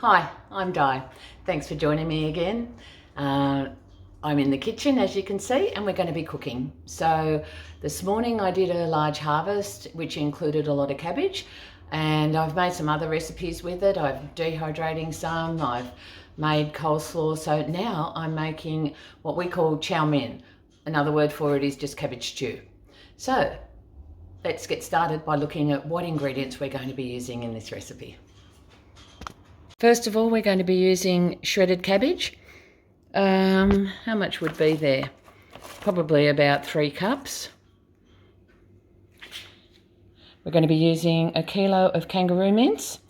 Hi, I'm Di. Thanks for joining me again. I'm in the kitchen, as you can see, and we're going to be cooking. So this morning I did a large harvest, which included a lot of cabbage, and I've made some other recipes with it. I'm dehydrating some, I've made coleslaw. So now I'm making what we call chow mein. Another word for it is just cabbage stew. So let's get started by looking at what ingredients we're going to be using in this recipe. First of all, we're going to be using shredded cabbage. How much would be there? Probably about 3 cups. We're going to be using a kilo of kangaroo mince.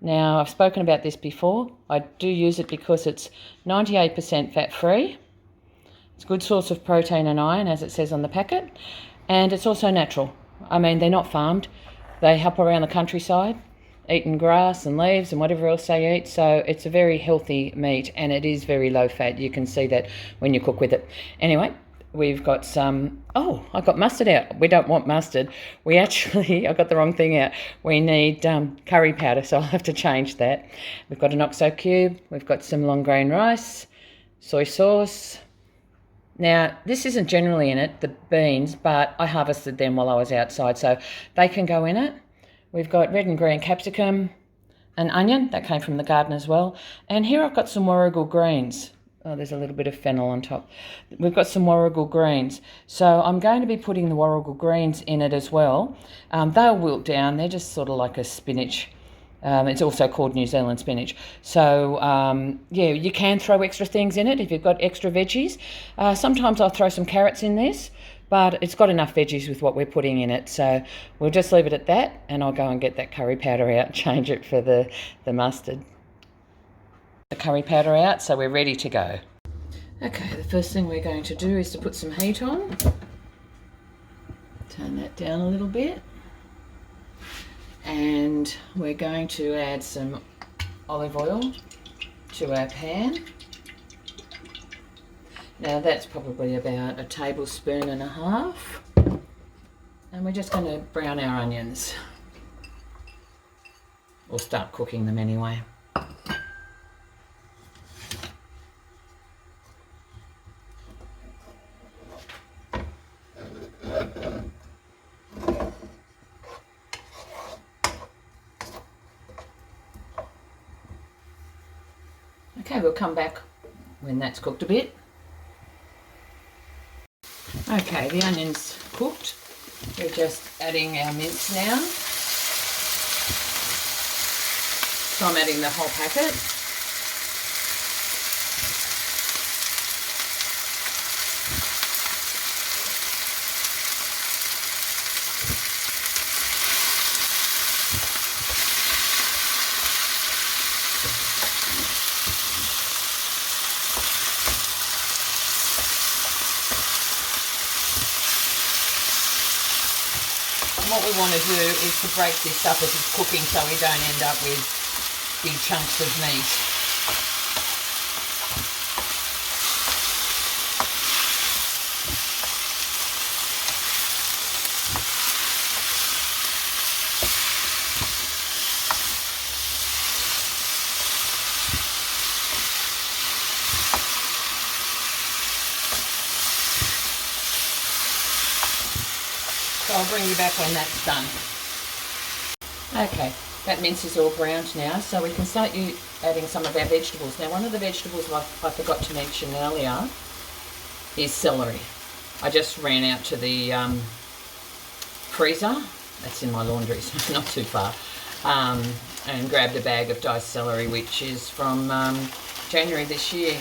Now, I've spoken about this before. I do use it because it's 98% fat-free. It's a good source of protein and iron, as it says on the packet. And it's also natural. I mean, they're not farmed. They hop around the countryside, eating grass and leaves and whatever else they eat. So it's a very healthy meat, and it is very low fat. You can see that when you cook with it. Anyway, we've got some, I got mustard out. We don't want mustard. I got the wrong thing out. We need curry powder, so I'll have to change that. We've got an oxo cube. We've got some long grain rice, soy sauce. Now, this isn't generally in it, the beans, but I harvested them while I was outside, so they can go in it. We've got red and green capsicum, an onion, that came from the garden as well. And here I've got some warrigal greens. Oh, there's a little bit of fennel on top. We've got some warrigal greens. So I'm going to be putting the warrigal greens in it as well. They'll wilt down. They're just sort of like a spinach. It's also called New Zealand spinach. So, yeah, you can throw extra things in it if you've got extra veggies. Sometimes I'll throw some carrots in this, but it's got enough veggies with what we're putting in it. So we'll just leave it at that, and I'll go and get that curry powder out and change it for the mustard. The curry powder out, so we're ready to go. Okay, the first thing we're going to do is to put some heat on. Turn that down a little bit. And we're going to add some olive oil to our pan. Now that's probably about 1.5 tablespoons. And we're just going to brown our onions. Or start cooking them anyway. Okay, we'll come back when that's cooked a bit. Okay, the onion's cooked. We're just adding our mince now. So I'm adding the whole packet. What we want to do is to break this up as it's cooking so we don't end up with big chunks of meat. So I'll bring you back when that's done. Okay, that mince is all browned now, so we can start adding some of our vegetables. Now, one of the vegetables I forgot to mention earlier is celery. I just ran out to the freezer, that's in my laundry, so not too far, and grabbed a bag of diced celery, which is from January this year.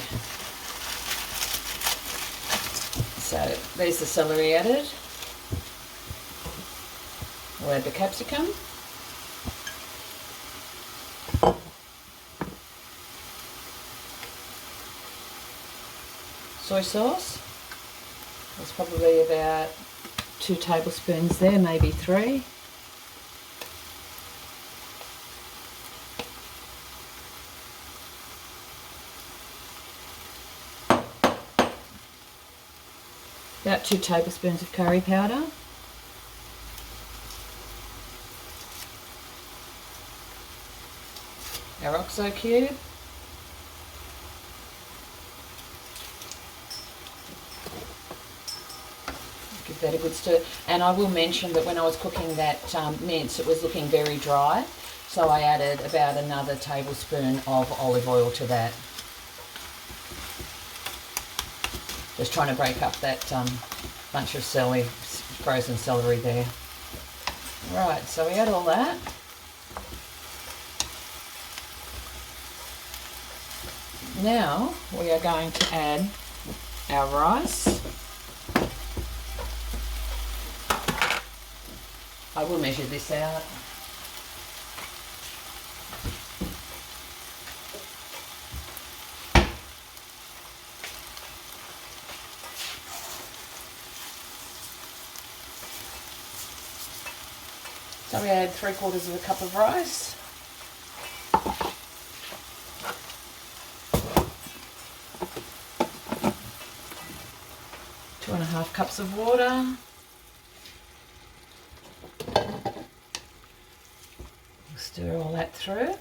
So there's the celery added. We'll add the capsicum. Soy sauce. There's probably about 2 tablespoons there, maybe 3. About 2 tablespoons of curry powder. our oxo cube. Give that a good stir. And I will mention that when I was cooking that mince, it was looking very dry. So I added about another tablespoon of olive oil to that. Just trying to break up that bunch of celery, frozen celery there. Right, so we add all that. Now we are going to add our rice. I will measure this out. So we add 3/4 of a cup of rice. Two and a half cups of water. Stir all that through.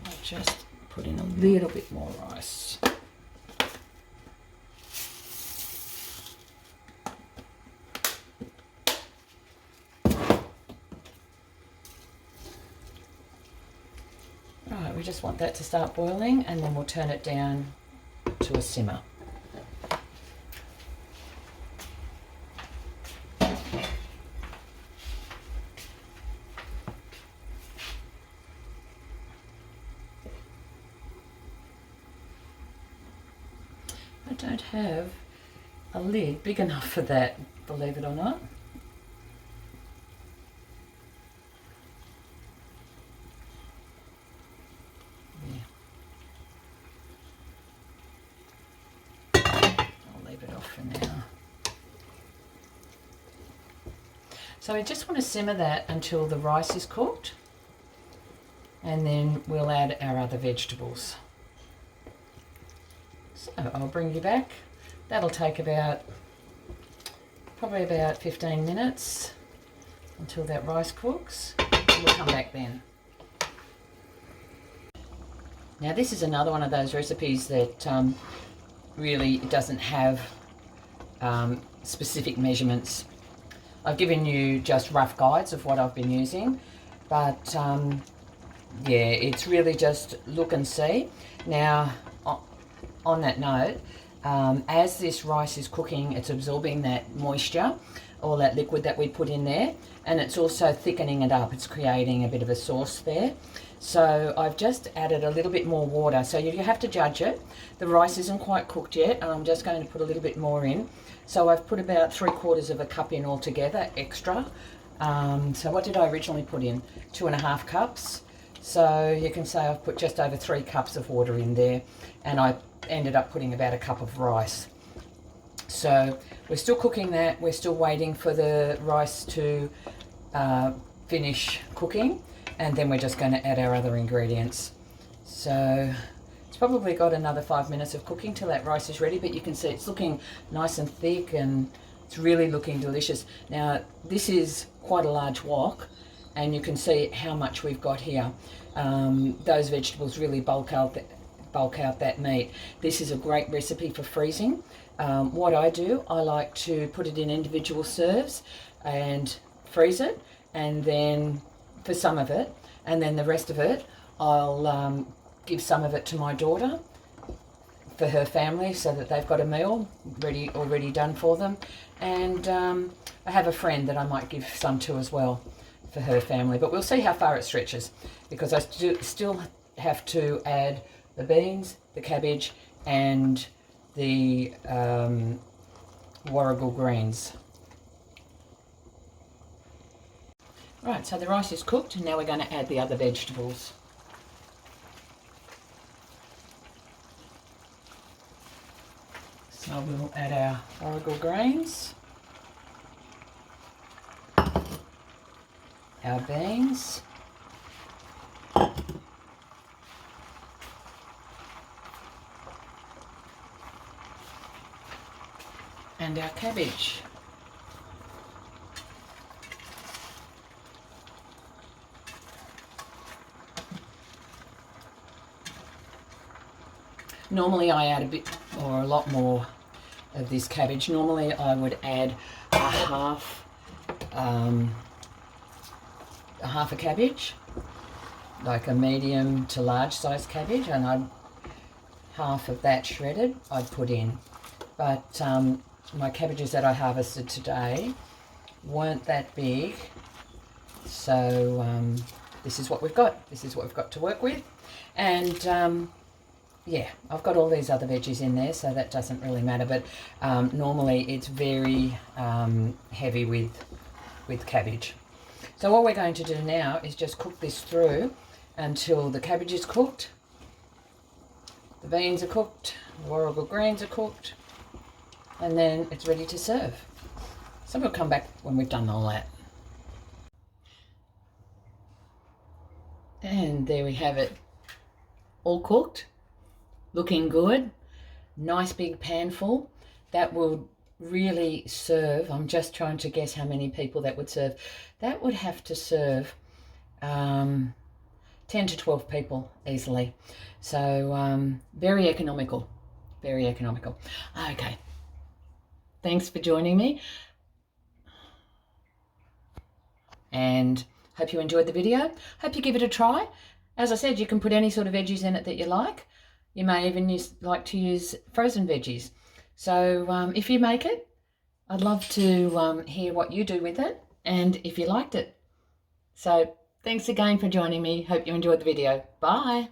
I'll just put in a little bit more rice. Right, we just want that to start boiling and then we'll turn it down to a simmer. I don't have a lid big enough for that, believe it or not. I'll leave it off for now. So I just want to simmer that until the rice is cooked, and then we'll add our other vegetables. So I'll bring you back. That'll take probably about 15 minutes until that rice cooks. We'll come back then. Now this is another one of those recipes that really doesn't have specific measurements. I've given you just rough guides of what I've been using, but yeah, it's really just look and see. Now, on that note, as this rice is cooking, it's absorbing that moisture, all that liquid that we put in there, and it's also thickening it up. It's creating a bit of a sauce there. So I've just added a little bit more water. So you have to judge it. The rice isn't quite cooked yet, and I'm just going to put a little bit more in. So I've put about 3/4 of a cup in altogether, extra. So what did I originally put in? 2.5 cups. So you can say I've put just over 3 cups of water in there, and I ended up putting about a cup of rice. So we're still cooking that. We're still waiting for the rice to finish cooking, and then we're just going to add our other ingredients. So it's probably got another 5 minutes of cooking till that rice is ready, but you can see it's looking nice and thick and it's really looking delicious. Now this is quite a large wok, and you can see how much we've got here. Those vegetables really bulk out that meat. This is a great recipe for freezing. What I do, I like to put it in individual serves and freeze it, and then for some of it, and then the rest of it I'll give some of it to my daughter for her family, so that they've got a meal already done for them, and I have a friend that I might give some to as well for her family, but we'll see how far it stretches, because I still have to add the beans, the cabbage, and the warrigal greens. Right, so the rice is cooked, and now we're going to add the other vegetables. I will add our Origal greens, our beans, and our cabbage. Normally I add a bit or a lot more of this cabbage. Normally I would add a half a cabbage, like a medium to large size cabbage, and half of that shredded I'd put in. But my cabbages that I harvested today weren't that big, so this is what we've got. This is what we've got to work with. And yeah, I've got all these other veggies in there, so that doesn't really matter. But normally it's very heavy with cabbage. So what we're going to do now is just cook this through until the cabbage is cooked, the beans are cooked, the Warrigal greens are cooked, and then it's ready to serve. So we'll come back when we've done all that. And there we have it, all cooked. Looking good, nice big pan full. That will really serve, I'm just trying to guess how many people that would serve. That would have to serve 10 to 12 people easily. So very economical, very economical. Okay, thanks for joining me. And hope you enjoyed the video. Hope you give it a try. As I said, you can put any sort of veggies in it that you like. You may even like to use frozen veggies. So if you make it, I'd love to hear what you do with it and if you liked it. So thanks again for joining me. Hope you enjoyed the video. Bye.